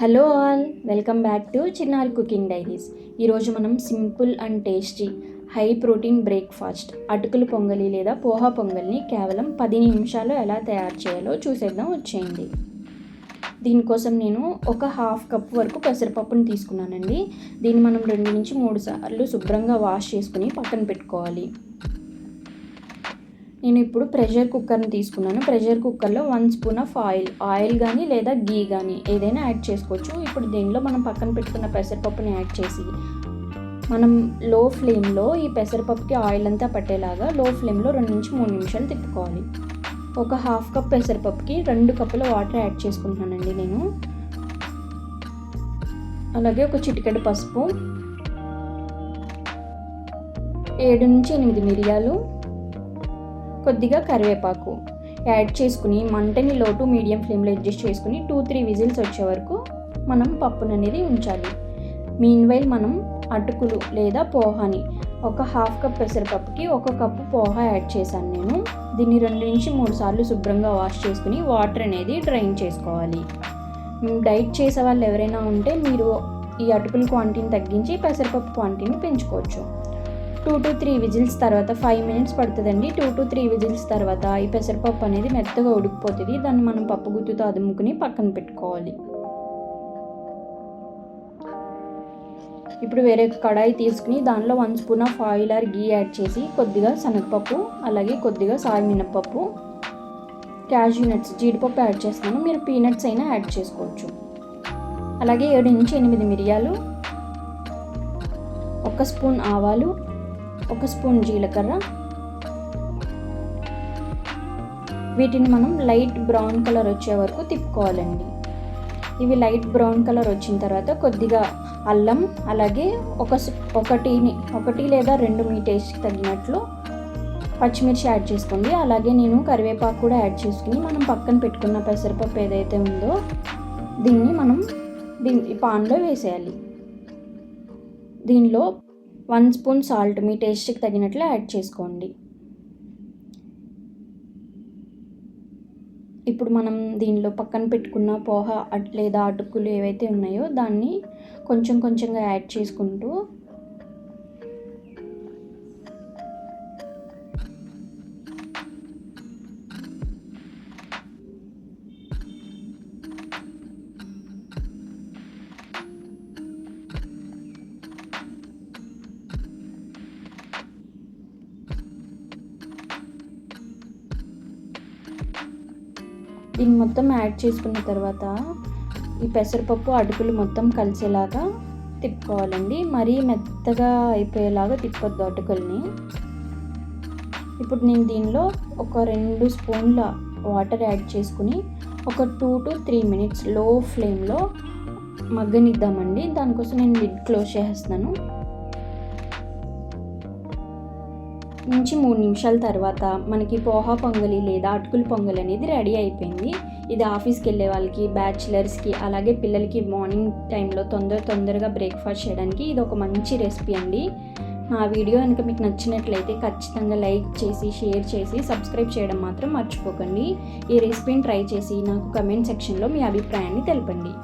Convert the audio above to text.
Hello all, welcome back to చిన్నారి cooking diaries. ఈరోజు మనం simple and tasty high protein breakfast అటుకులు పొంగలి లేదా పోహా పొంగల్ని కేవలం 10 నిమిషాల్లో ఎలా తయారు చేయాలో చూసేద్దాం వచ్చేయండి. దీనికోసం నేను ఒక హాఫ్ కప్ వరకు పెసరపప్పుని తీసుకున్నానండి. దీన్ని మనం 2 నుంచి 3 సార్లు శుభ్రంగా వాష్ చేసుకుని పక్కన పెట్టుకోవాలి. నేను ఇప్పుడు ప్రెషర్ కుక్కర్ని తీసుకున్నాను. ప్రెషర్ కుక్కర్లో 1 స్పూన్ ఆఫ్ ఆయిల్ కానీ లేదా గీ కానీ ఏదైనా యాడ్ చేసుకోవచ్చు. ఇప్పుడు దీనిలో మనం పక్కన పెట్టుకున్న పెసరపప్పుని యాడ్ చేసి మనం లో ఫ్లేమ్లో ఈ పెసరపప్పుకి ఆయిల్ అంతా పట్టేలాగా లో ఫ్లేమ్లో 2 నుంచి 3 నిమిషాలు తిప్పుకోవాలి. ఒక హాఫ్ కప్ పెసరపప్పుకి 2 కప్పుల వాటర్ యాడ్ చేసుకుంటున్నానండి నేను. అలాగే ఒక చిటికెడు పసుపు, 7 నుంచి 8 మిరియాలు, కొద్దిగా కరివేపాకు యాడ్ చేసుకుని మంటని లో టు మీడియం ఫ్లేమ్లో అడ్జస్ట్ చేసుకుని 2-3 విజిల్స్ వచ్చే వరకు మనం పప్పును అనేది ఉంచాలి. మీన్వైల్ మనం అటుకులు లేదా పోహాని ఒక హాఫ్ కప్ పెసరపప్పుకి 1 కప్పు పోహా యాడ్ చేశాను నేను. దీన్ని 2 నుంచి 3 సార్లు శుభ్రంగా వాష్ చేసుకుని వాటర్ అనేది డ్రైన్ చేసుకోవాలి. డైట్ చేసే వాళ్ళు ఎవరైనా ఉంటే మీరు ఈ అటుకుల క్వాంటిటీని తగ్గించి పెసరపప్పు క్వాంటిటీని పెంచుకోవచ్చు. 2 to 3 విజిల్స్ తర్వాత 5 మినిట్స్ పడుతుందండి. 2 to 3 విజిల్స్ తర్వాత ఈ పెసరపప్పు అనేది మెత్తగా ఉడికిపోతుంది. దాన్ని మనం పప్పు గుత్తుతో అదుముకుని పక్కన పెట్టుకోవాలి. ఇప్పుడు వేరే కడాయి తీసుకుని దానిలో 1 spoon of oil are ghee add చేసి కొద్దిగా శనగపప్పు, అలాగే కొద్దిగా సాయి మినపప్పు, క్యాష్యూ నట్స్, జీడిపప్పు యాడ్ చేస్తున్నాను. మీరు పీనట్స్ అయినా యాడ్ చేసుకోవచ్చు. అలాగే 7 నుంచి 8 మిరియాలు, 1 స్పూన్ ఆవాలు, 1 స్పూన్ జీలకర్ర, వీటిని మనం లైట్ బ్రౌన్ కలర్ వచ్చే వరకు తిప్పుకోవాలండి. ఇవి లైట్ బ్రౌన్ కలర్ వచ్చిన తర్వాత కొద్దిగా అల్లం, అలాగే ఒకటి లేదా 2 మీ టేస్ట్కి తగినట్లు పచ్చిమిర్చి యాడ్ చేసుకోండి. అలాగే నేను కరివేపాకు కూడా యాడ్ చేసుకుని మనం పక్కన పెట్టుకున్న పెసరపప్పు ఏదైతే ఉందో దీన్ని పాన్లో వేసేయాలి. దీనిలో 1 స్పూన్ సాల్ట్ మీ టేస్ట్కి తగినట్లు యాడ్ చేసుకోండి. ఇప్పుడు మనం దీనిలో పక్కన పెట్టుకున్న పోహా లేదా అటుకులు ఏవైతే ఉన్నాయో దాన్ని కొంచెం కొంచెంగా యాడ్ చేసుకుంటూ దీన్ని మొత్తం యాడ్ చేసుకున్న తర్వాత ఈ పెసరపప్పు అటుకులు మొత్తం కలిసేలాగా తిప్పుకోవాలండి. మరీ మెత్తగా అయిపోయేలాగా తిప్పొద్దు అటుకుల్ని. ఇప్పుడు నేను దీనిలో ఒక 2 స్పూన్ల వాటర్ యాడ్ చేసుకుని ఒక 2 to 3 మినిట్స్ లో ఫ్లేమ్లో మగ్గనిద్దామండి. దానికోసం నేను లిడ్ క్లోజ్ చేస్తున్నాను. నుంచి 3 నిమిషాల తర్వాత మనకి పోహా పొంగలి లేదా అటుకుల పొంగలి అనేది రెడీ అయిపోయింది. ఇది ఆఫీస్కి వెళ్ళే వాళ్ళకి, బ్యాచిలర్స్కి, అలాగే పిల్లలకి మార్నింగ్ టైంలో తొందరగా బ్రేక్ఫాస్ట్ చేయడానికి ఇది ఒక మంచి రెసిపీ అండి. నా వీడియో కనుక మీకు నచ్చినట్లయితే ఖచ్చితంగా లైక్ చేసి, షేర్ చేసి, సబ్స్క్రైబ్ చేయడం మాత్రం మర్చిపోకండి. ఈ రెసిపీని ట్రై చేసి నాకు కమెంట్ సెక్షన్లో మీ అభిప్రాయాన్ని తెలపండి.